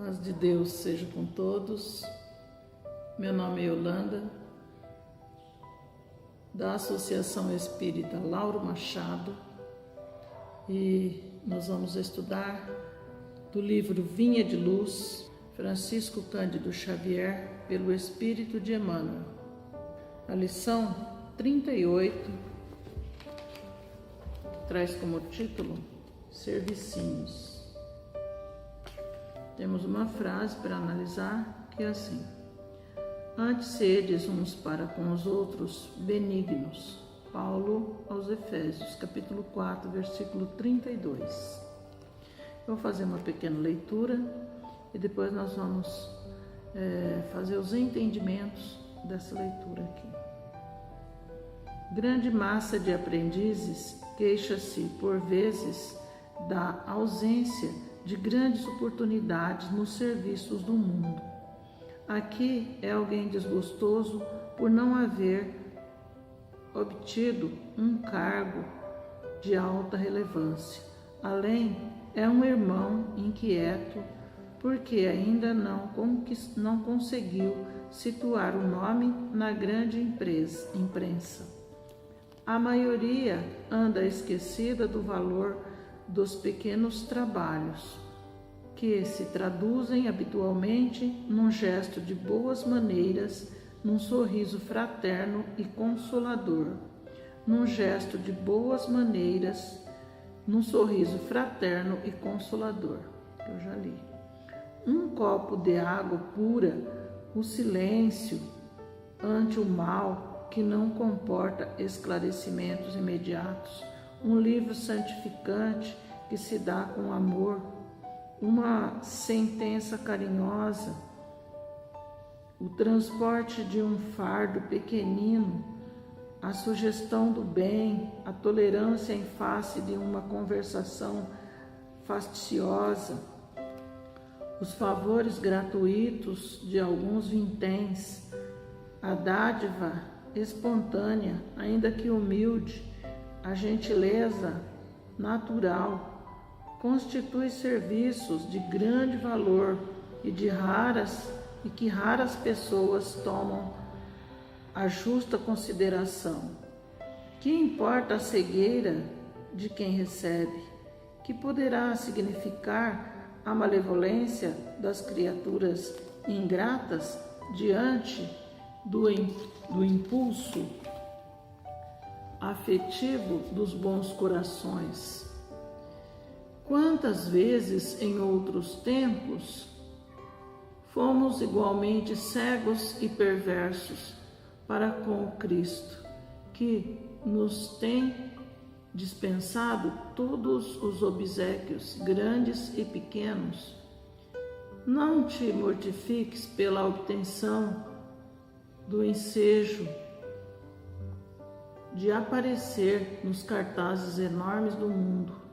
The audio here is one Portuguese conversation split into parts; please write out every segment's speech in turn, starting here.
Paz de Deus seja com todos. Meu nome é Yolanda, da Associação Espírita Lauro Machado, e nós vamos estudar do livro Vinha de Luz, Francisco Cândido Xavier, pelo Espírito de Emmanuel. A lição 38 traz como título Servicinhos. Temos uma frase para analisar que é assim: antes sedes uns para com os outros benignos. Paulo aos Efésios, capítulo 4, versículo 32. Eu vou fazer uma pequena leitura e depois nós vamos fazer os entendimentos dessa leitura aqui. Grande massa de aprendizes queixa-se por vezes da ausência de grandes oportunidades nos serviços do mundo. Aqui é alguém desgostoso por não haver obtido um cargo de alta relevância. Além, é um irmão inquieto porque ainda não conseguiu situar o nome na grande imprensa. A maioria anda esquecida do valor dos pequenos trabalhos, que se traduzem habitualmente num gesto de boas maneiras, num sorriso fraterno e consolador. Num gesto de boas maneiras, num sorriso fraterno e consolador. Eu já li. Um copo de água pura, o silêncio ante o mal que não comporta esclarecimentos imediatos, um livro santificante que se dá com amor, uma sentença carinhosa, o transporte de um fardo pequenino, a sugestão do bem, a tolerância em face de uma conversação fastidiosa, os favores gratuitos de alguns vinténs, a dádiva espontânea, ainda que humilde, a gentileza natural, constitui serviços de grande valor e que raras pessoas tomam a justa consideração. Que importa a cegueira de quem recebe? Que poderá significar a malevolência das criaturas ingratas diante do impulso afetivo dos bons corações? Quantas vezes em outros tempos fomos igualmente cegos e perversos para com o Cristo, que nos tem dispensado todos os obséquios, grandes e pequenos. Não te mortifiques pela obtenção do ensejo de aparecer nos cartazes enormes do mundo.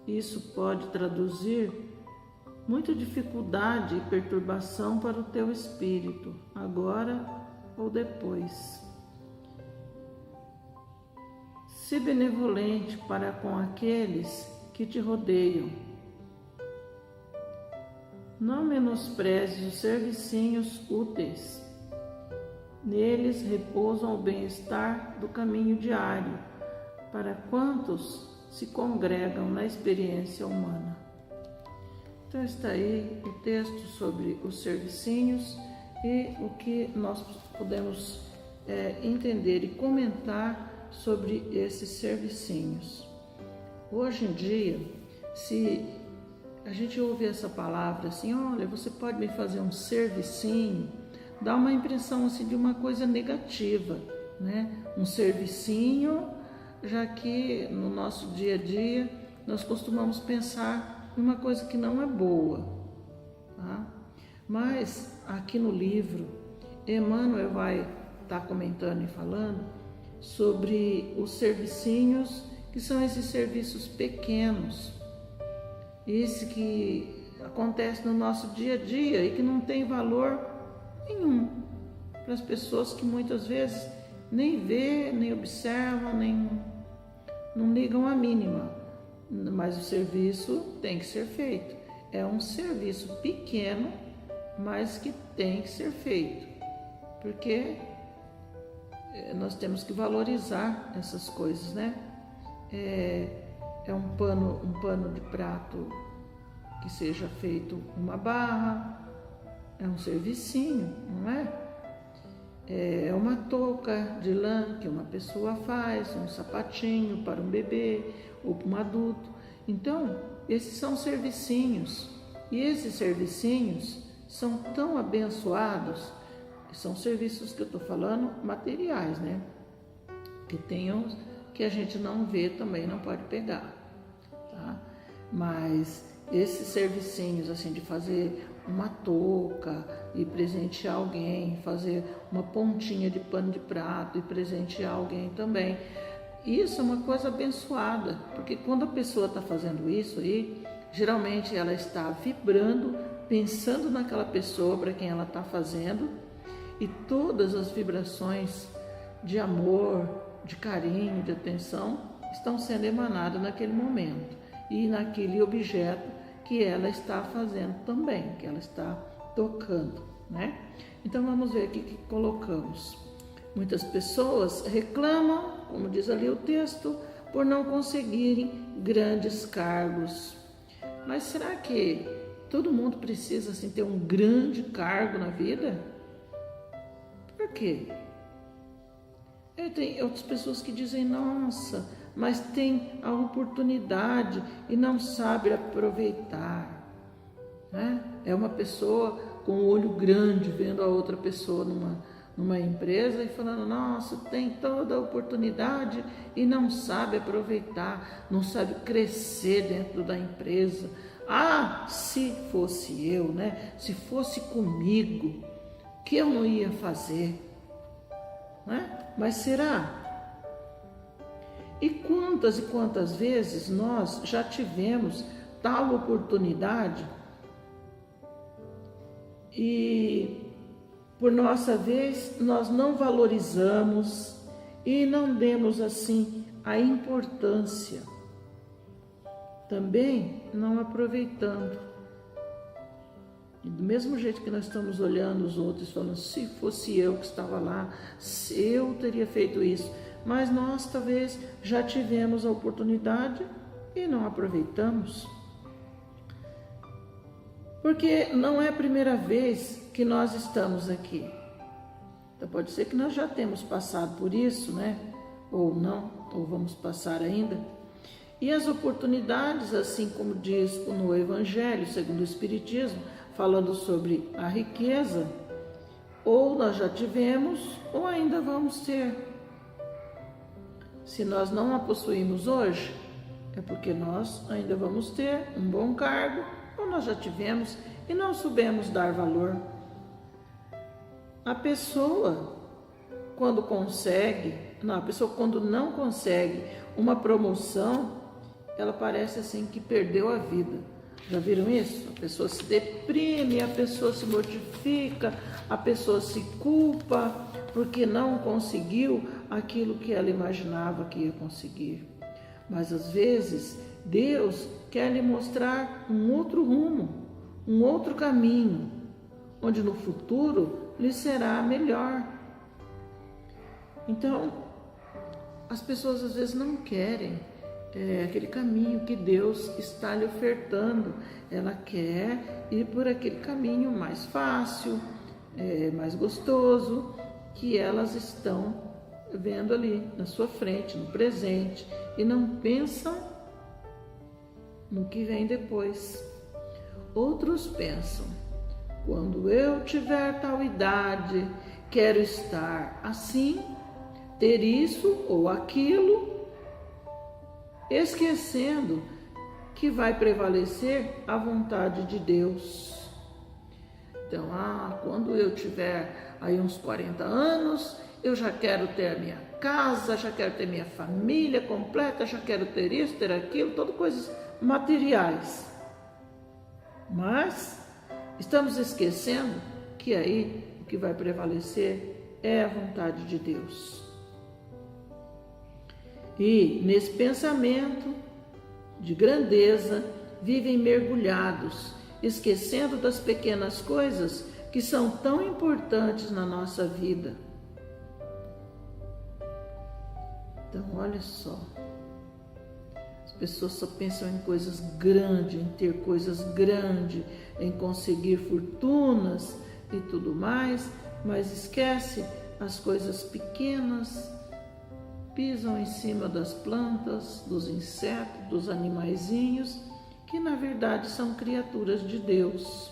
Isso pode traduzir muita dificuldade e perturbação para o teu espírito, agora ou depois. Se benevolente para com aqueles que te rodeiam. Não menosprezes os servicinhos úteis. Neles repousam o bem-estar do caminho diário, para quantos se congregam na experiência humana. Então está aí o texto sobre os servicinhos e o que nós podemos entender e comentar sobre esses servicinhos. Hoje em dia, se a gente ouve essa palavra assim, olha, você pode me fazer um servicinho, dá uma impressão assim de uma coisa negativa, né? Um servicinho, já que no nosso dia a dia nós costumamos pensar em uma coisa que não é boa, tá? Mas aqui no livro, Emmanuel vai estar comentando e falando sobre os servicinhos, que são esses serviços pequenos, esse que acontece no nosso dia a dia e que não tem valor nenhum para as pessoas que muitas vezes nem vê, nem observam, nem não ligam a mínima, mas o serviço tem que ser feito. É um serviço pequeno mas que tem que ser feito, porque nós temos que valorizar essas coisas, né? É um pano de prato que seja feito uma barra, é um servicinho, não é? É uma touca de lã que uma pessoa faz, um sapatinho para um bebê ou para um adulto. Então, esses são servicinhos, e esses servicinhos são tão abençoados, são serviços que eu estou falando materiais, né? Que tem uns que a gente não vê também, não pode pegar, tá? Mas esses servicinhos, assim, de fazer uma touca e presentear alguém, fazer uma pontinha de pano de prato e presentear alguém também, isso é uma coisa abençoada, porque quando a pessoa está fazendo isso aí, geralmente ela está vibrando, pensando naquela pessoa para quem ela está fazendo, e todas as vibrações de amor, de carinho, de atenção estão sendo emanadas naquele momento e naquele objeto que ela está fazendo também, que ela está tocando, né? Então vamos ver aqui o que colocamos. Muitas pessoas reclamam, como diz ali o texto, por não conseguirem grandes cargos. Mas será que todo mundo precisa assim, ter um grande cargo na vida? Por quê? Tem outras pessoas que dizem, nossa, mas tem a oportunidade e não sabe aproveitar, né? É uma pessoa com o olho grande vendo a outra pessoa numa empresa e falando, nossa, tem toda a oportunidade e não sabe aproveitar, não sabe crescer dentro da empresa. Ah, se fosse eu, né? Se fosse comigo, o que eu não ia fazer, né? Mas será? E quantas vezes nós já tivemos tal oportunidade e, por nossa vez, nós não valorizamos e não demos assim a importância, também não aproveitando. E do mesmo jeito que nós estamos olhando os outros falando, se fosse eu que estava lá, se eu teria feito isso, mas nós talvez já tivemos a oportunidade e não aproveitamos. Porque não é a primeira vez que nós estamos aqui. Então pode ser que nós já temos passado por isso, né? Ou não, ou vamos passar ainda. E as oportunidades, assim como diz no Evangelho, segundo o Espiritismo, falando sobre a riqueza, ou nós já tivemos, ou ainda vamos ter. Se nós não a possuímos hoje, é porque nós ainda vamos ter um bom cargo, ou nós já tivemos e não soubemos dar valor. A pessoa, quando não consegue uma promoção, ela parece assim que perdeu a vida. Já viram isso? A pessoa se deprime, a pessoa se mortifica, a pessoa se culpa porque não conseguiu aquilo que ela imaginava que ia conseguir. Mas às vezes Deus quer lhe mostrar um outro rumo, um outro caminho, onde no futuro lhe será melhor. Então, as pessoas às vezes não querem aquele caminho que Deus está lhe ofertando. Ela quer ir por aquele caminho mais fácil, mais gostoso, que elas estão vendo ali na sua frente, no presente, e não pensam no que vem depois. Outros pensam, quando eu tiver tal idade, quero estar assim, ter isso ou aquilo, esquecendo que vai prevalecer a vontade de Deus. Então, quando eu tiver aí uns 40 anos, eu já quero ter a minha casa, já quero ter minha família completa, já quero ter isso, ter aquilo, todas coisas materiais. Mas estamos esquecendo que aí o que vai prevalecer é a vontade de Deus. E nesse pensamento de grandeza vivem mergulhados, esquecendo das pequenas coisas que são tão importantes na nossa vida. Então, olha só, as pessoas só pensam em coisas grandes, em ter coisas grandes, em conseguir fortunas e tudo mais, mas esquece as coisas pequenas, pisam em cima das plantas, dos insetos, dos animaizinhos, que na verdade são criaturas de Deus,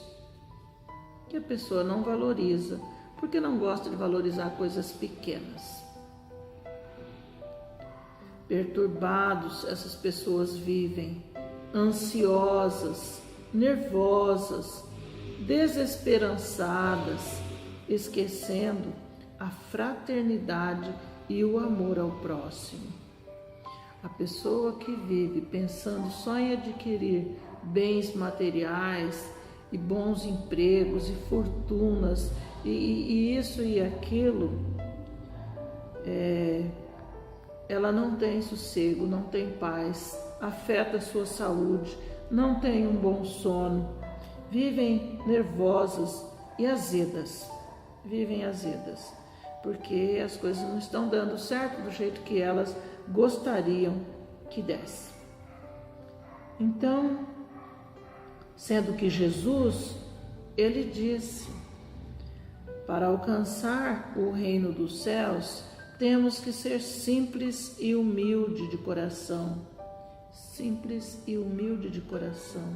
que a pessoa não valoriza, porque não gosta de valorizar coisas pequenas. Perturbados, essas pessoas vivem, ansiosas, nervosas, desesperançadas, esquecendo a fraternidade e o amor ao próximo. A pessoa que vive pensando só em adquirir bens materiais e bons empregos e fortunas e isso e aquilo, ela não tem sossego, não tem paz, afeta a sua saúde, não tem um bom sono, vivem nervosas e azedas, porque as coisas não estão dando certo do jeito que elas gostariam que desse. Então, sendo que Jesus, ele disse, para alcançar o reino dos céus, temos que ser simples e humilde de coração. Simples e humilde de coração.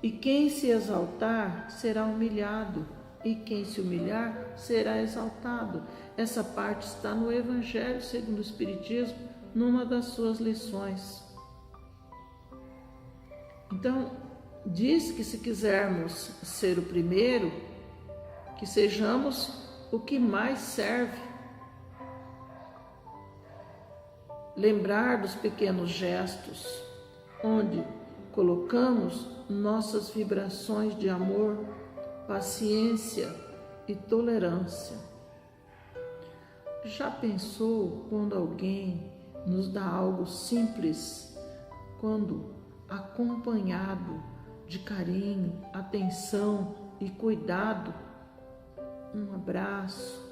E quem se exaltar será humilhado, e quem se humilhar será exaltado. Essa parte está no Evangelho segundo o Espiritismo, numa das suas lições. Então, diz que se quisermos ser o primeiro, que sejamos o que mais serve. Lembrar dos pequenos gestos, onde colocamos nossas vibrações de amor, paciência e tolerância. Já pensou quando alguém nos dá algo simples, quando acompanhado de carinho, atenção e cuidado, um abraço,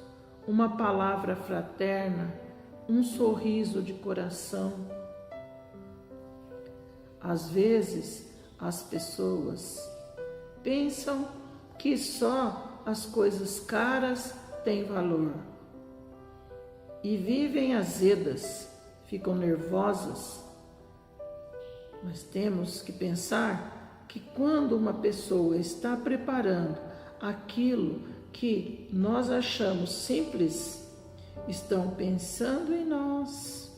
uma palavra fraterna, um sorriso de coração? Às vezes, as pessoas pensam que só as coisas caras têm valor e vivem azedas, ficam nervosas. Mas temos que pensar que quando uma pessoa está preparando aquilo que nós achamos simples, estão pensando em nós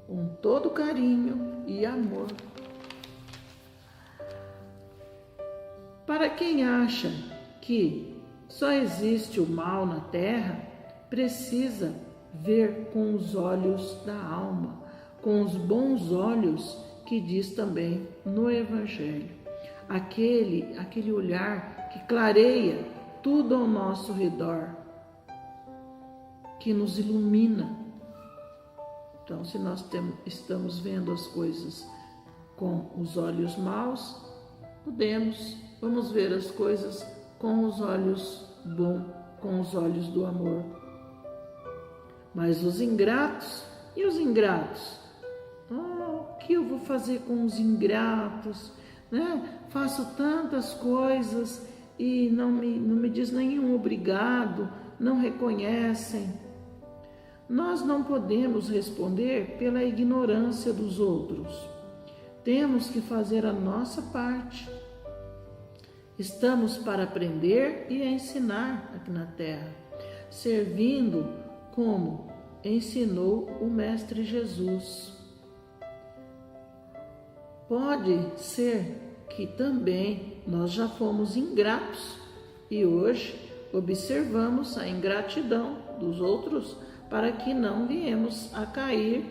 com todo carinho e amor. Para quem acha que só existe o mal na terra, precisa ver com os olhos da alma, com os bons olhos que diz também no Evangelho. Aquele olhar que clareia tudo ao nosso redor, que nos ilumina. Então, se nós estamos vendo as coisas com os olhos maus, vamos ver as coisas com os olhos bons, com os olhos do amor. Mas os ingratos, e os ingratos? O que eu vou fazer com os ingratos? Faço tantas coisas e não me diz nenhum obrigado, não reconhecem. Nós não podemos responder pela ignorância dos outros. Temos que fazer a nossa parte. Estamos para aprender e ensinar aqui na Terra, servindo como ensinou o Mestre Jesus. Pode ser que também nós já fomos ingratos e hoje observamos a ingratidão dos outros para que não viemos a cair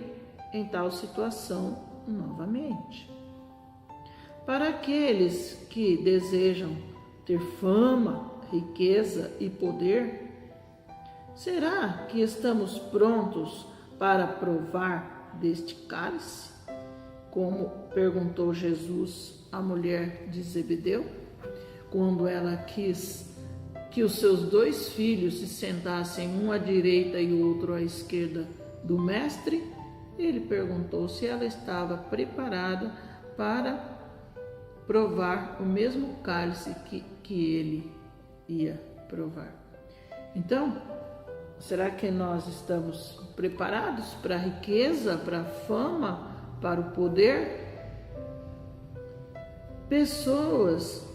em tal situação novamente. Para aqueles que desejam ter fama, riqueza e poder, será que estamos prontos para provar deste cálice? Como perguntou Jesus à mulher de Zebedeu, quando ela quis que os seus 2 filhos se sentassem um à direita e o outro à esquerda do mestre, ele perguntou se ela estava preparada para provar o mesmo cálice que ele ia provar. Então, será que nós estamos preparados para a riqueza, para a fama, para o poder? Pessoas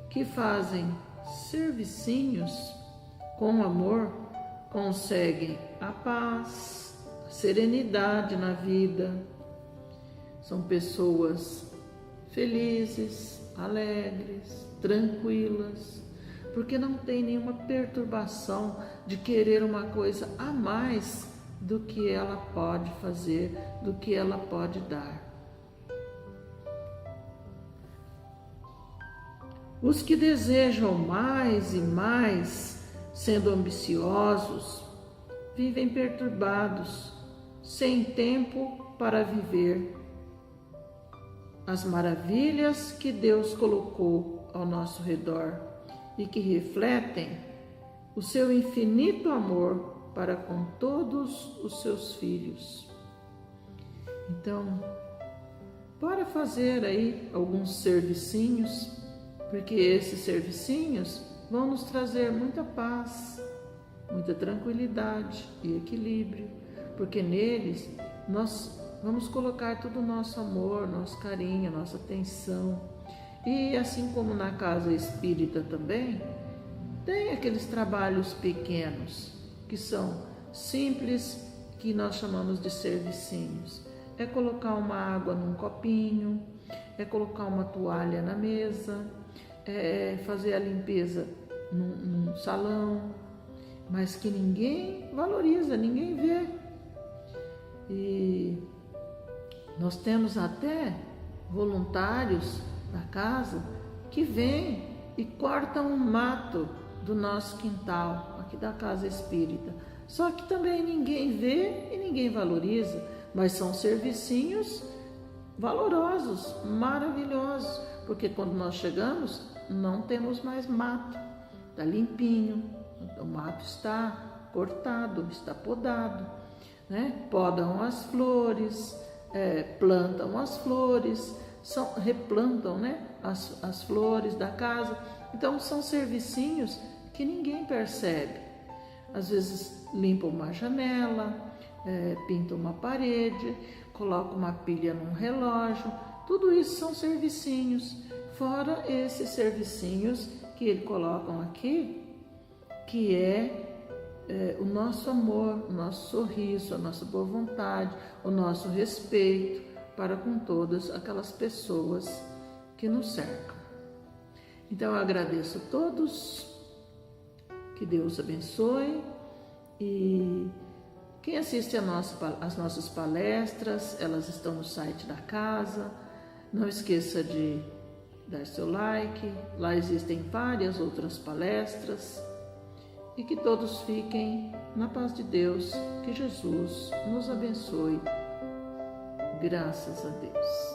que fazem servicinhos com amor conseguem a paz, a serenidade na vida. São pessoas felizes, alegres, tranquilas, porque não tem nenhuma perturbação de querer uma coisa a mais do que ela pode fazer, do que ela pode dar. Os que desejam mais e mais, sendo ambiciosos, vivem perturbados, sem tempo para viver as maravilhas que Deus colocou ao nosso redor e que refletem o seu infinito amor para com todos os seus filhos. Então, bora fazer aí alguns servicinhos, porque esses servicinhos vão nos trazer muita paz, muita tranquilidade e equilíbrio, porque neles nós vamos colocar todo o nosso amor, nosso carinho, nossa atenção. E assim como na casa espírita também, tem aqueles trabalhos pequenos, que são simples, que nós chamamos de servicinhos. É colocar uma água num copinho, é colocar uma toalha na mesa, é fazer a limpeza num salão, mas que ninguém valoriza, ninguém vê. E nós temos até voluntários da casa que vêm e cortam um mato do nosso quintal, aqui da casa espírita. Só que também ninguém vê e ninguém valoriza, mas são servicinhos valorosos, maravilhosos, porque quando nós chegamos não temos mais mato, está limpinho, o mato está cortado, está podado, né? Podam as flores, plantam as flores, replantam, né? as flores da casa. Então são servicinhos que ninguém percebe. Às vezes limpam uma janela, pintam uma parede, colocam uma pilha num relógio. Tudo isso são servicinhos, fora esses servicinhos que eles colocam aqui, que o nosso amor, o nosso sorriso, a nossa boa vontade, o nosso respeito para com todas aquelas pessoas que nos cercam. Então eu agradeço a todos, que Deus abençoe, e quem assiste às nossas palestras, elas estão no site da casa. Não esqueça de dar seu like, lá existem várias outras palestras, e que todos fiquem na paz de Deus, que Jesus nos abençoe. Graças a Deus.